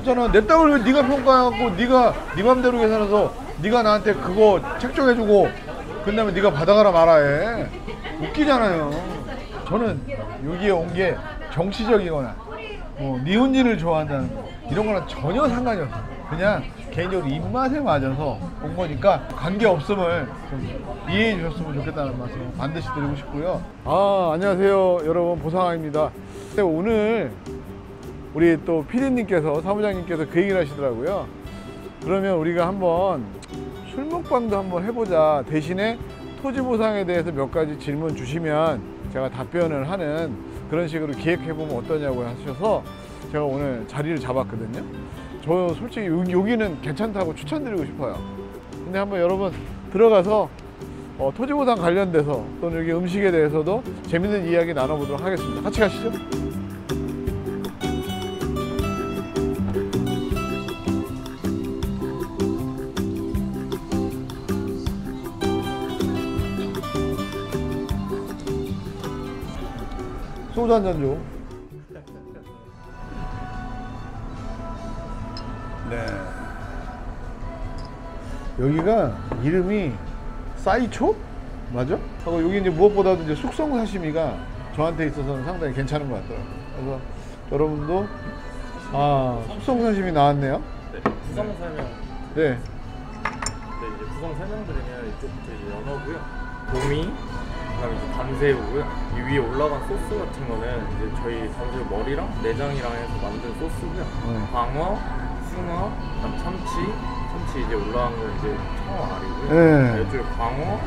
그렇잖아. 내 땅을 왜 네가 평가하고 네가 네 맘대로 계산해서 네가 나한테 그거 책정해주고 그 다음에 네가 받아가라 말아해. 웃기잖아요. 저는 여기에 온 게 정치적이거나 뭐 니혼진을 좋아한다는 이런 거랑 전혀 상관이 없어요. 그냥 개인적으로 입맛에 맞아서 온 거니까 관계없음을 좀 이해해 주셨으면 좋겠다는 말씀 반드시 드리고 싶고요. 안녕하세요 여러분, 보상아입니다. 오늘 우리 또 PD님께서, 사무장님께서 그 얘기를 하시더라고요. 그러면 우리가 한번 술 먹방도 한번 해보자. 대신에 토지 보상에 대해서 몇 가지 질문 주시면 제가 답변을 하는 그런 식으로 기획해보면 어떠냐고 하셔서 제가 오늘 자리를 잡았거든요. 저 솔직히 여기는 괜찮다고 추천드리고 싶어요. 근데 한번 여러분 들어가서 토지 보상 관련돼서 또는 여기 음식에 대해서도 재밌는 이야기 나눠보도록 하겠습니다. 같이 가시죠. 소주 한 잔 줘. 네. 여기가 이름이 싸이초? 맞아? 하고 여기 이제 무엇보다도 이제 숙성 사시미가 저한테 있어서는 상당히 괜찮은 것 같더라고요. 그래서 여러분도 숙성 사시미 나왔네요. 네. 구성 설명. 네. 네, 이제 구성 설명드리면 이쪽부터 이제 연어고요. 도미, 그다음에 이제 밤새우고요. 이 위에 올라간 소스 같은 거는 이제 저희 밤새우 머리랑 내장이랑 해서 만든 소스고요. 광어, 숭어, 그다음 참치 이제 올라간 건 이제 청어 알이고요. 네. 이쪽에 광어,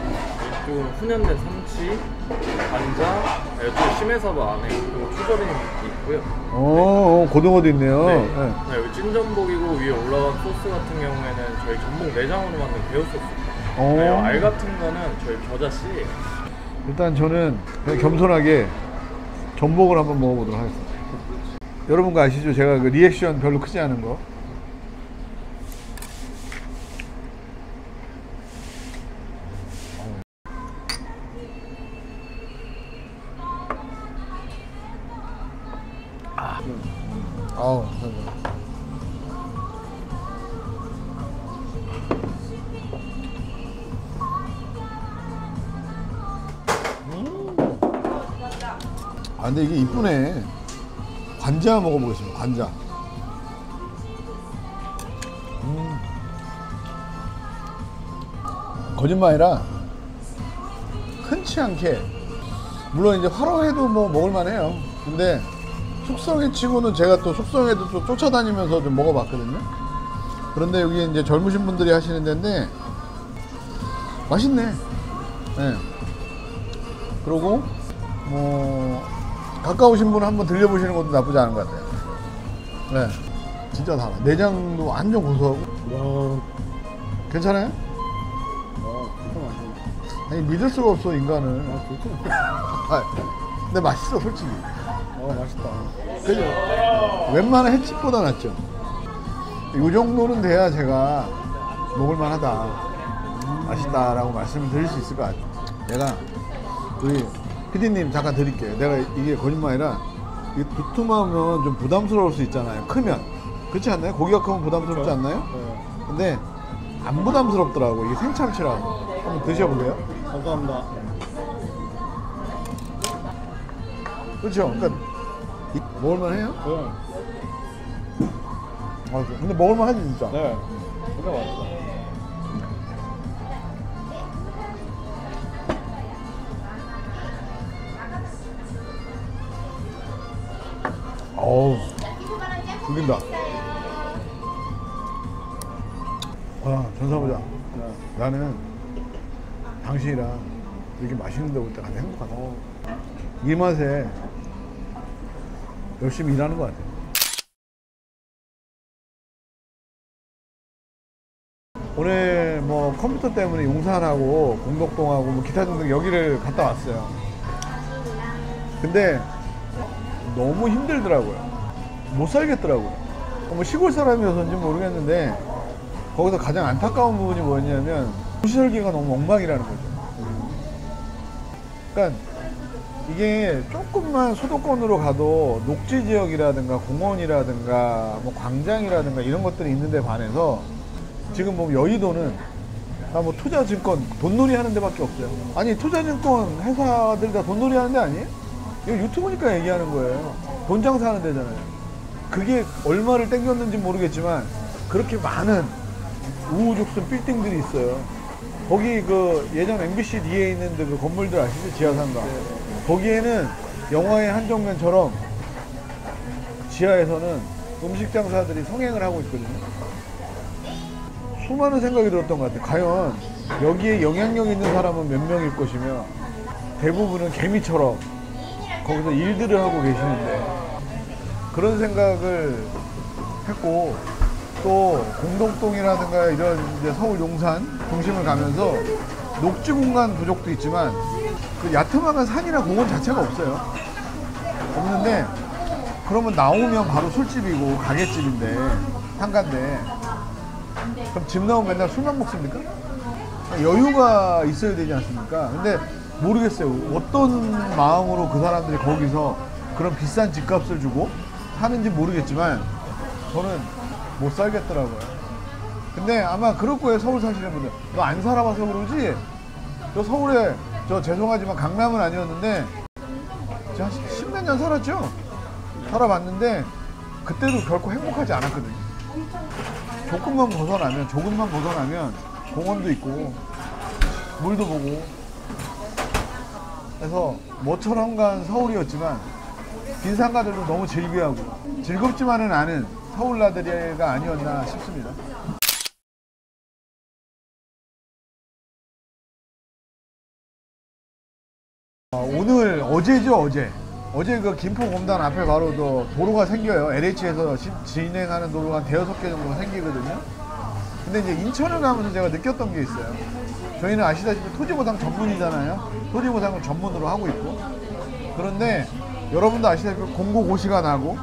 이쪽은 훈연된 삼치, 간장, 이쪽에 심해사바 안에 그리고 추저림이 있고요. 고등어도 있네요. 네. 네. 네, 여기 찐전복이고 위에 올라간 소스 같은 경우에는 저희 전복 내장으로 만든 배우 소스. 네, 알 같은 거는 저희 겨자씨예요. 일단 저는 그냥 겸손하게 전복을 한번 먹어보도록 하겠습니다. 여러분 거 아시죠? 제가 그 리액션 별로 크지 않은 거. 아우, 근데 이게 이쁘네. 관자 먹어보겠습니다. 관자. 거짓말이라 흔치 않게, 물론 이제 화로해도 뭐 먹을만해요. 근데 숙성에 치고는 제가 또 숙성에도 또 쫓아다니면서 좀 먹어봤거든요. 그런데 여기 이제 젊으신 분들이 하시는 데인데 맛있네. 네. 그리고 뭐 가까우신 분은 한번 들려보시는 것도 나쁘지 않은 것 같아요. 네, 진짜 달아. 내장도 완전 고소하고. 괜찮아요? 진짜 맛있네. 아니 믿을 수가 없어 인간을. 근데 맛있어 솔직히. 맛있다. 그죠? 웬만한 횟집보다 낫죠. 이 정도는 돼야 제가 먹을만 하다, 맛있다라고 말씀을 드릴 수 있을 것 같아요. 내가 우리 PD님 잠깐 드릴게요. 내가 이게 거짓말이라 이게 두툼하면 좀 부담스러울 수 있잖아요. 크면. 그렇지 않나요? 고기가 크면 부담스럽지 않나요? 네. 근데 안 부담스럽더라고. 이게 생참치라고. 한번 드셔보세요. 감사합니다. 그렇죠? 그러니까 먹을만 해요? 네. 근데 먹을만 하지 진짜. 네. 진짜 맛있다. 어우, 죽인다. 전사보자. 네. 나는 당신이랑 이렇게 맛있는 데 올 때 가장 행복하다. 이 맛에 열심히 일하는 것 같아요. 오늘 뭐 컴퓨터 때문에 용산하고 공덕동하고 뭐 기타 등등 여기를 갔다 왔어요. 근데 너무 힘들더라고요. 못 살겠더라고요. 뭐 시골 사람이어서인지 모르겠는데 거기서 가장 안타까운 부분이 뭐였냐면 도시설계가 너무 엉망이라는 거죠. 그러니까 이게 조금만 수도권으로 가도 녹지 지역이라든가 공원이라든가 뭐 광장이라든가 이런 것들이 있는데 반해서 지금 뭐 여의도는 나 뭐 투자증권 돈놀이 하는 데밖에 없어요. 아니 투자증권 회사들 다 돈놀이 하는 데 아니에요? 이거 유튜브니까 얘기하는 거예요. 돈 장사하는 데잖아요. 그게 얼마를 땡겼는지 모르겠지만 그렇게 많은 우후죽순 빌딩들이 있어요. 거기 그 예전 MBC 뒤에 있는 그 건물들 아시죠? 지하상가. 거기에는 영화의 한 장면처럼 지하에서는 음식 장사들이 성행을 하고 있거든요. 수많은 생각이 들었던 것 같아요. 과연 여기에 영향력 있는 사람은 몇 명일 것이며 대부분은 개미처럼 거기서 일들을 하고 계시는데 그런 생각을 했고 또 공덕동이라든가 이런 이제 서울 용산 중심을 가면서 녹지 공간 부족도 있지만 그 야트막한 산이나 공원 자체가 없어요. 없는데 그러면 나오면 바로 술집이고 가게집인데 한가인데 그럼 집 나오면 맨날 술만 먹습니까? 여유가 있어야 되지 않습니까? 근데 모르겠어요. 어떤 마음으로 그 사람들이 거기서 그런 비싼 집값을 주고 사는지 모르겠지만 저는 못 살겠더라고요. 근데 아마 그럴 거예요. 서울 사시는 분들. 너 안 살아봐서 그러지? 저 서울에 저 죄송하지만 강남은 아니었는데 제가 10몇 년 살았죠? 살아봤는데 그때도 결코 행복하지 않았거든요. 조금만 벗어나면 공원도 있고 물도 보고 그래서 모처럼 간 서울이었지만 빈상가들도 너무 즐겨하고 즐겁지만은 않은 서울나들이가 아니었나 싶습니다. 오늘 어제죠. 어제 그 김포공단 앞에 바로 도로가 생겨요. LH에서 진행하는 도로가 한 5개 정도가 생기거든요. 근데 이제 인천을 가면서 제가 느꼈던 게 있어요. 저희는 아시다시피 토지보상 전문이잖아요. 토지보상을 전문으로 하고 있고. 그런데 여러분도 아시다시피 공고고시가 나고,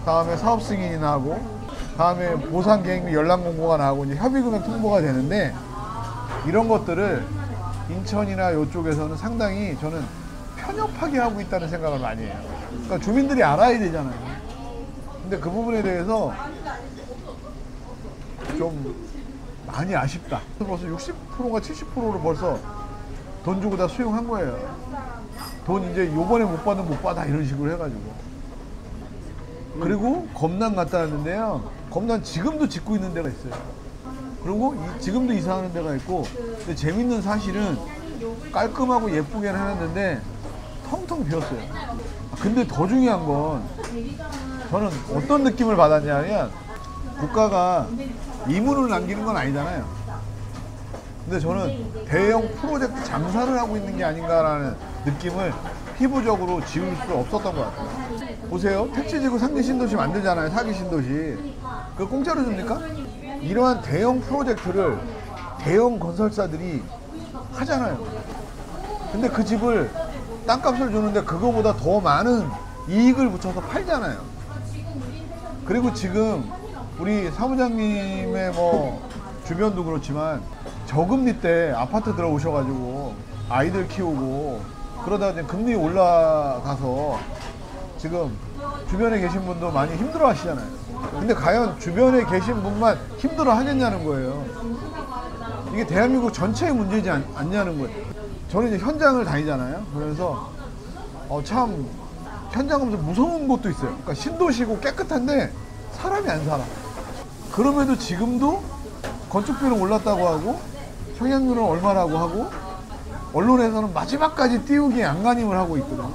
다음에 사업 승인이 나고, 다음에 보상 계획 및 연락 공고가 나고, 이제 협의금액 통보가 되는데, 이런 것들을 인천이나 이쪽에서는 상당히 저는 편협하게 하고 있다는 생각을 많이 해요. 그러니까 주민들이 알아야 되잖아요. 근데 그 부분에 대해서 좀 많이 아쉽다. 벌써 60%가 70%를 벌써 돈 주고 다 수용한 거예요. 돈 이제 요번에 못 받으면 못 받아 이런 식으로 해가지고. 그리고 검단 갔다 왔는데요. 검단 지금도 짓고 있는 데가 있어요. 그리고 지금도 이사하는 데가 있고. 근데 재밌는 사실은 깔끔하고 예쁘게 해놨는데 텅텅 비었어요. 근데 더 중요한 건 저는 어떤 느낌을 받았냐면 국가가 이문을 남기는 건 아니잖아요. 근데 저는 대형 프로젝트 장사를 하고 있는 게 아닌가라는 느낌을 피부적으로 지울 수 없었던 것 같아요. 보세요. 택지지구 상기 신도시 만들잖아요. 사기 신도시. 그거 공짜로 줍니까? 이러한 대형 프로젝트를 대형 건설사들이 하잖아요. 근데 그 집을 땅값을 주는데 그거보다 더 많은 이익을 붙여서 팔잖아요. 그리고 지금 우리 사무장님의 뭐 주변도 그렇지만 저금리 때 아파트 들어오셔가지고 아이들 키우고 그러다가 이제 금리 올라가서 지금 주변에 계신 분도 많이 힘들어 하시잖아요. 근데 과연 주변에 계신 분만 힘들어 하겠냐는 거예요. 이게 대한민국 전체의 문제지 않냐는 거예요. 저는 이제 현장을 다니잖아요. 그래서 참 현장 가면서 무서운 곳도 있어요. 그러니까 신도시고 깨끗한데 사람이 안 살아. 그럼에도 지금도 건축비는 올랐다고 하고 청약률은 얼마라고 하고 언론에서는 마지막까지 띄우기 안간힘을 하고 있거든요.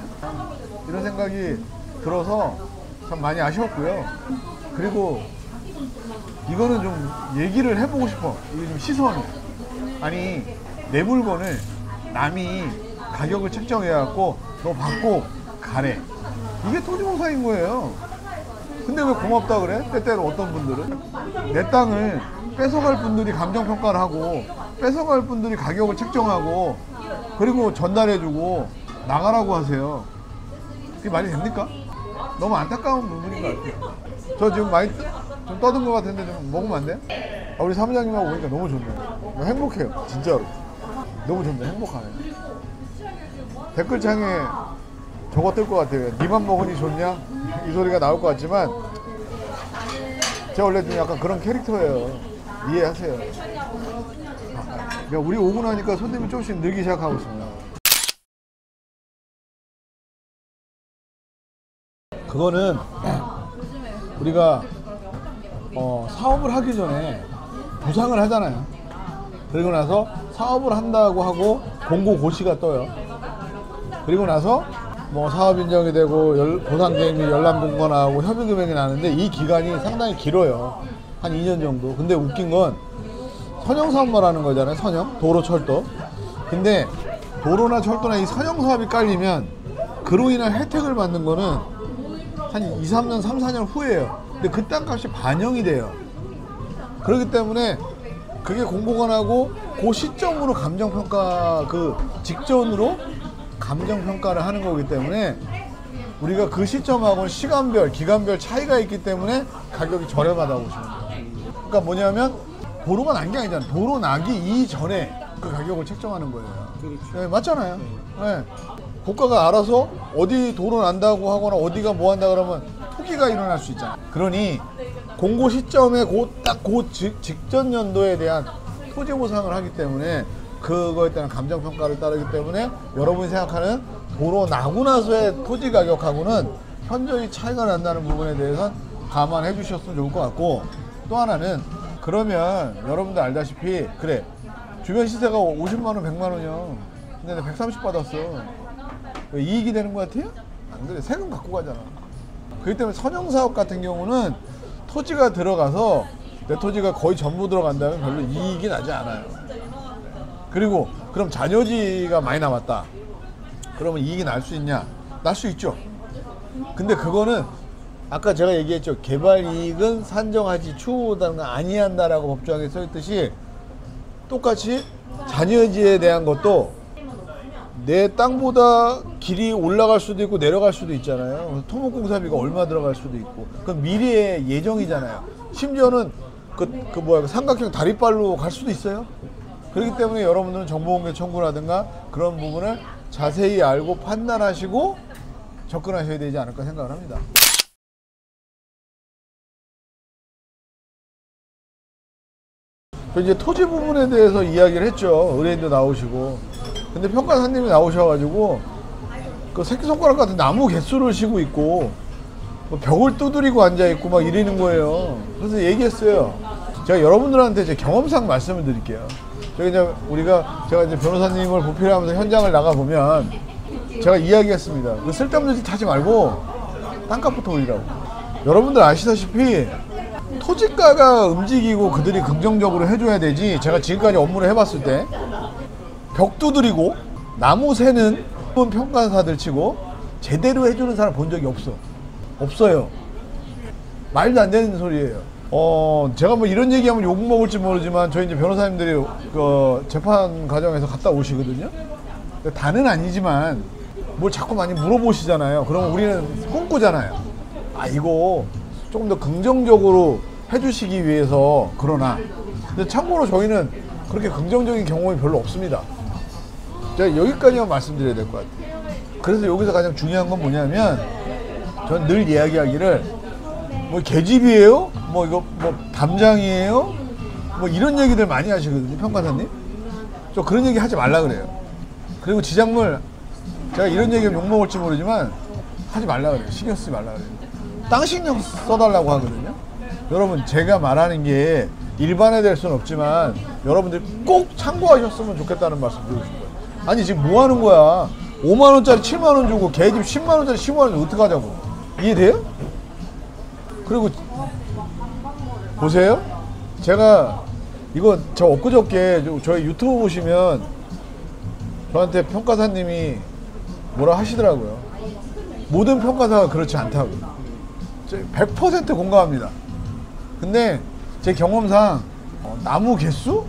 이런 생각이 들어서 참 많이 아쉬웠고요. 그리고 이거는 좀 얘기를 해보고 싶어. 이게 좀 시선이. 아니 내 물건을 남이 가격을 책정해갖고 너 받고 가래. 이게 토지공사인 거예요. 근데 왜 고맙다 그래? 때때로 어떤 분들은 내 땅을 뺏어갈 분들이 감정평가를 하고 뺏어갈 분들이 가격을 책정하고 그리고 전달해주고 나가라고 하세요. 그게 말이 됩니까? 너무 안타까운 부분인 것 같아요. 저 지금 많이 좀 떠든 것 같은데 좀 먹으면 안 돼요? 우리 사무장님하고 보니까 너무 좋네요. 행복해요. 진짜로. 너무 좋네. 행복하네. 댓글창에 저거 뜰 것 같아요. 니만 먹으니 좋냐? 이 소리가 나올 것 같지만 제가 원래 좀 약간 그런 캐릭터예요. 이해하세요. 우리 오고 나니까 손님이 조금씩 늘기 시작하고 있습니다. 그거는 우리가 사업을 하기 전에 부상을 하잖아요. 그리고 나서 사업을 한다고 하고 공고고시가 떠요. 그리고 나서 뭐 사업 인정이 되고 보상계획 및 열람공고 나오고 협의금액이 나는데 이 기간이 상당히 길어요. 한 2년 정도. 근데 웃긴 건 선형사업만 하는 거잖아요. 선형, 도로, 철도. 근데 도로나 철도나 이 선형사업이 깔리면 그로 인한 혜택을 받는 거는 한 2, 3년, 3, 4년 후에요. 근데 그 땅값이 반영이 돼요. 그렇기 때문에 그게 공고가 나고 그 시점으로 감정평가 그 직전으로 감정평가를 하는 거기 때문에 우리가 그 시점하고는 시간별, 기간별 차이가 있기 때문에 가격이 저렴하다고 보시면 돼요. 그러니까 뭐냐면 도로가 난 게 아니잖아요. 도로 나기 이전에 그 가격을 책정하는 거예요. 그렇죠. 네, 맞잖아요. 네. 국가가 알아서 어디 도로 난다고 하거나 어디가 뭐 한다 그러면 투기가 일어날 수 있잖아요. 그러니 공고 시점에 딱 그 직전 연도에 대한 토지 보상을 하기 때문에 그거에 따른 감정평가를 따르기 때문에 여러분이 생각하는 도로 나고 나서의 토지 가격하고는 현저히 차이가 난다는 부분에 대해서는 감안해 주셨으면 좋을 것 같고, 또 하나는 그러면 여러분들 알다시피 그래 주변 시세가 50만 원 100만 원이요. 근데 내가 130 받았어. 왜 이익이 되는 것 같아요? 안 그래. 세금 갖고 가잖아. 그렇기 때문에 선형사업 같은 경우는 토지가 들어가서 내 토지가 거의 전부 들어간다면 별로 이익이 나지 않아요. 그리고 그럼 잔여지가 많이 남았다. 그러면 이익이 날 수 있냐? 날 수 있죠. 근데 그거는 아까 제가 얘기했죠. 개발 이익은 산정하지 추후보다는 아니한다라고 법조항에 써 있듯이 똑같이 잔여지에 대한 것도 내 땅보다 길이 올라갈 수도 있고 내려갈 수도 있잖아요. 토목공사비가 얼마 들어갈 수도 있고. 그건 미래의 예정이잖아요. 심지어는 그 삼각형 다리발로 갈 수도 있어요. 그렇기 때문에 여러분들은 정보공개 청구라든가 그런 부분을 자세히 알고 판단하시고 접근하셔야 되지 않을까 생각을 합니다. 이제 토지 부분에 대해서 이야기를 했죠. 의뢰인도 나오시고. 근데 평가사님이 나오셔가지고 그 새끼손가락 같은 나무 개수를 쉬고 있고 뭐 벽을 두드리고 앉아있고 막 이러는 거예요. 그래서 얘기했어요. 제가 여러분들한테 제 경험상 말씀을 드릴게요. 제가 이제 변호사님을 보필하면서 현장을 나가보면 제가 이야기했습니다. 그 쓸데없는 짓 하지 말고 땅값부터 올리라고. 여러분들 아시다시피 토지가가 움직이고 그들이 긍정적으로 해줘야 되지. 제가 지금까지 업무를 해봤을 때 벽 두드리고 나무 새는 평가사들 치고 제대로 해주는 사람 본 적이 없어요. 말도 안 되는 소리예요. 제가 뭐 이런 얘기하면 욕 먹을지 모르지만 저희 이제 변호사님들이 그 재판 과정에서 갔다 오시거든요. 다는 아니지만 뭘 자꾸 많이 물어보시잖아요. 그러면 우리는 꿈꾸잖아요. 아, 이거 조금 더 긍정적으로 해주시기 위해서. 그러나 근데 참고로 저희는 그렇게 긍정적인 경험이 별로 없습니다. 제가 여기까지만 말씀드려야 될 것 같아요. 그래서 여기서 가장 중요한 건 뭐냐면 전 늘 이야기하기를 뭐 계집이에요? 뭐 이거 뭐 담장이에요? 뭐 이런 얘기들 많이 하시거든요. 평가사님. 저 그런 얘기 하지 말라 그래요. 그리고 지작물 제가 이런 얘기하면 욕먹을지 모르지만 하지 말라 그래요. 신경 쓰지 말라 그래요. 땅 신경 써달라고 하거든요. 여러분 제가 말하는 게 일반화될 수는 없지만 여러분들 꼭 참고하셨으면 좋겠다는 말씀 드리고 싶어요. 아니 지금 뭐 하는 거야? 5만원짜리 7만원 주고 개집 10만원짜리 15만원 어떡하자고. 이해돼요? 그리고 보세요. 제가 이거 저 엊그저께 저희 유튜브 보시면 저한테 평가사님이 뭐라 하시더라고요. 모든 평가사가 그렇지 않다고. 100% 공감합니다. 근데 제 경험상 나무 개수?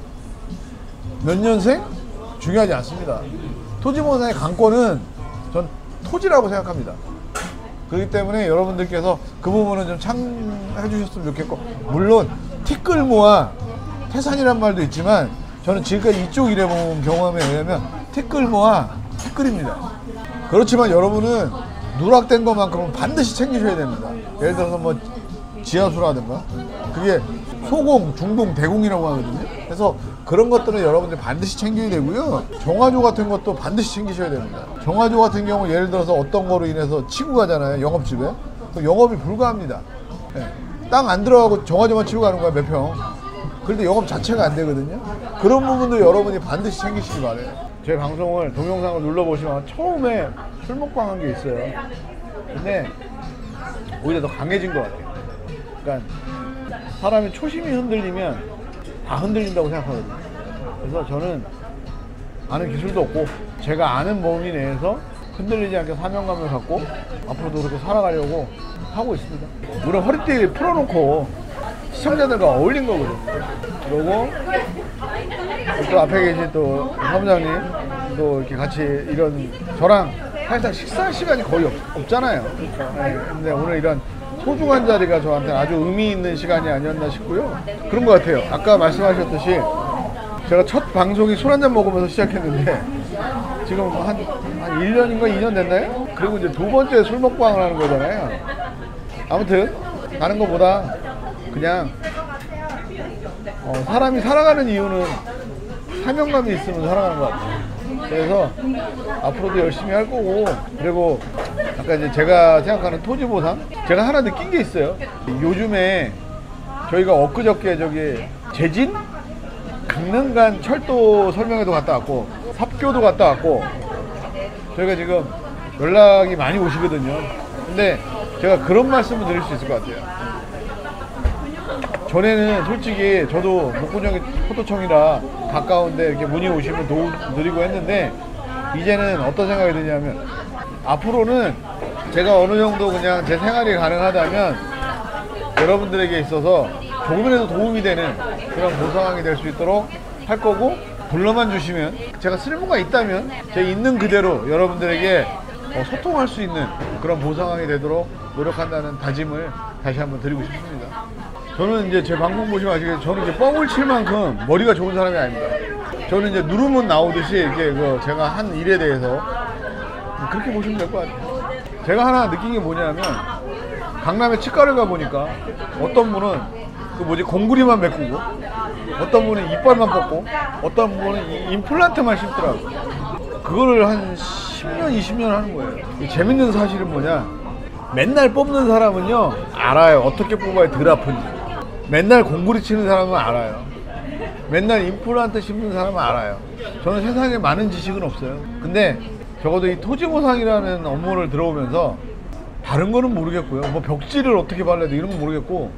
몇 년생? 중요하지 않습니다. 토지보상의 관건은 전 토지라고 생각합니다. 그렇기 때문에 여러분들께서 그 부분은 좀 참해 주셨으면 좋겠고, 물론 티끌모아 태산이란 말도 있지만 저는 지금까지 이쪽 일해본 경험에 의하면 티끌모아 티끌입니다. 그렇지만 여러분은 누락된 것만큼은 반드시 챙기셔야 됩니다. 예를 들어서 뭐 지하수라든가 그게 소공, 중공, 대공이라고 하거든요. 그래서 그런 것들은 여러분들이 반드시 챙겨야 되고요. 정화조 같은 것도 반드시 챙기셔야 됩니다. 정화조 같은 경우 예를 들어서 어떤 거로 인해서 치고 가잖아요. 영업집에. 그럼 영업이 불가합니다. 네. 땅 안 들어가고 정화조만 치고 가는 거야, 몇 평. 그런데 영업 자체가 안 되거든요. 그런 부분도 여러분이 반드시 챙기시기 바래요. 제 방송을 동영상을 눌러보시면 처음에 술 먹방 한 게 있어요. 근데 오히려 더 강해진 것 같아요. 그러니까 사람이 초심이 흔들리면 다 흔들린다고 생각하거든요. 그래서 저는 아는 기술도 없고 제가 아는 범위 내에서 흔들리지 않게 사명감을 갖고 앞으로도 그렇게 살아가려고 하고 있습니다. 물론 허리띠 풀어놓고 시청자들과 어울린 거거든요. 그리고 또 앞에 계신 또 사무장님 또 이렇게 같이 이런 저랑 사실상 식사 시간이 거의 없잖아요. 네, 근데 오늘 이런 소중한 자리가 저한테 아주 의미 있는 시간이 아니었나 싶고요. 그런 것 같아요. 아까 말씀하셨듯이 제가 첫 방송이 술 한잔 먹으면서 시작했는데 지금 한 1년인가 2년 됐나요? 그리고 이제 두 번째 술 먹방을 하는 거잖아요. 아무튼 다른 것보다 그냥 사람이 살아가는 이유는 사명감이 있으면 살아가는 것 같아요. 그래서 앞으로도 열심히 할 거고, 그리고 아까 이제 제가 생각하는 토지 보상, 제가 하나 느낀 게 있어요. 요즘에 저희가 엊그저께 저기 제진 강릉간 철도 설명회도 갔다 왔고 삽교도 갔다 왔고 저희가 지금 연락이 많이 오시거든요. 근데 제가 그런 말씀을 드릴 수 있을 것 같아요. 전에는 솔직히 저도 목포정이 포도청이라 가까운데 이렇게 문의 오시면 도움 드리고 했는데 이제는 어떤 생각이 드냐면 앞으로는 제가 어느 정도 그냥 제 생활이 가능하다면 여러분들에게 있어서 조금이라도 도움이 되는 그런 보상이 될 수 있도록 할 거고, 불러만 주시면 제가 쓸모가 있다면 제 있는 그대로 여러분들에게 소통할 수 있는 그런 보상이 되도록 노력한다는 다짐을 다시 한번 드리고 싶습니다. 저는 이제 제 방송 보시면 아시겠지만 저는 이제 뻥을 칠 만큼 머리가 좋은 사람이 아닙니다. 저는 이제 누르면 나오듯이 이게 제가 한 일에 대해서 그렇게 보시면 될 것 같아요. 제가 하나 느낀 게 뭐냐면 강남에 치과를 가보니까 어떤 분은 공구리만 메꾸고 어떤 분은 이빨만 뽑고 어떤 분은 임플란트만 심더라고요. 그거를 한 10년, 20년 하는 거예요. 재밌는 사실은 뭐냐, 맨날 뽑는 사람은요 알아요. 어떻게 뽑아야 덜 아픈지. 맨날 공구리 치는 사람은 알아요. 맨날 임플란트 심는 사람은 알아요. 저는 세상에 많은 지식은 없어요. 근데 적어도 이 토지보상이라는 업무를 들어오면서 다른 거는 모르겠고요. 뭐 벽지를 어떻게 발라야 돼 이런 건 모르겠고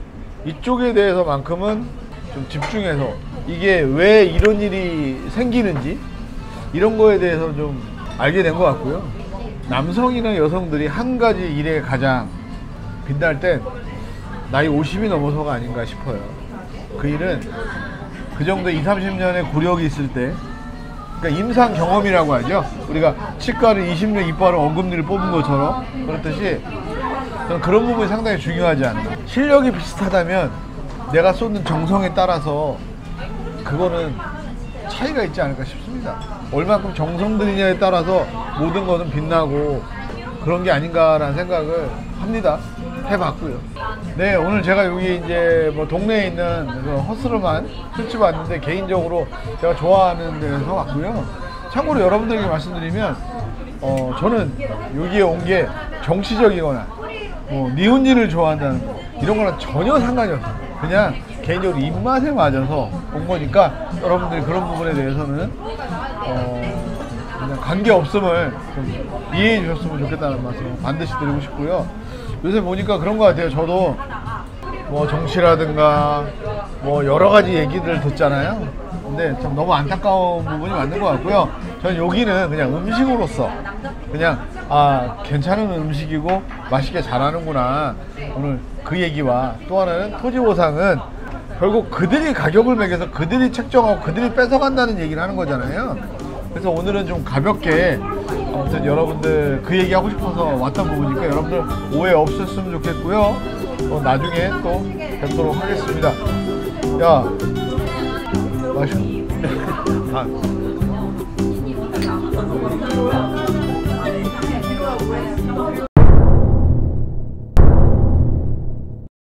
이쪽에 대해서만큼은 좀 집중해서 이게 왜 이런 일이 생기는지 이런 거에 대해서 좀 알게 된 것 같고요. 남성이나 여성들이 한 가지 일에 가장 빛날 땐 나이 50이 넘어서가 아닌가 싶어요. 그 일은 그 정도 20, 30년의 구력이 있을 때, 그러니까 임상 경험이라고 하죠. 우리가 치과를 20년 이빨을 엉금니를 뽑은 것처럼 그렇듯이 저는 그런 부분이 상당히 중요하지 않나. 실력이 비슷하다면 내가 쏟는 정성에 따라서 그거는 차이가 있지 않을까 싶습니다. 얼마큼 정성 들이냐에 따라서 모든 것은 빛나고 그런 게 아닌가라는 생각을 합니다. 해봤고요. 네, 오늘 제가 여기 이제 뭐 동네에 있는 그 허스름한 술집 왔는데 개인적으로 제가 좋아하는 데서 왔고요. 참고로 여러분들에게 말씀드리면 저는 여기에 온 게 정치적이거나 뭐 미혼진을 좋아한다는 거 이런 거랑 전혀 상관이 없어요. 그냥 개인적으로 입맛에 맞아서 온 거니까 여러분들이 그런 부분에 대해서는 그냥 관계없음을 좀 이해해 주셨으면 좋겠다는 말씀을 반드시 드리고 싶고요. 요새 보니까 그런 것 같아요. 저도 뭐 정치라든가 뭐 여러 가지 얘기들을 듣잖아요. 근데 참 너무 안타까운 부분이 맞는 것 같고요. 저는 여기는 그냥 음식으로서 그냥 괜찮은 음식이고 맛있게 잘하는구나. 오늘 그 얘기와 또 하나는 토지보상은 결국 그들이 가격을 매겨서 그들이 책정하고 그들이 뺏어간다는 얘기를 하는 거잖아요. 그래서 오늘은 좀 가볍게 아무튼 여러분들 그 얘기 하고 싶어서 왔던 부분이니까 여러분들 오해 없었으면 좋겠고요. 나중에 또 뵙도록 하겠습니다. 야, 마셔.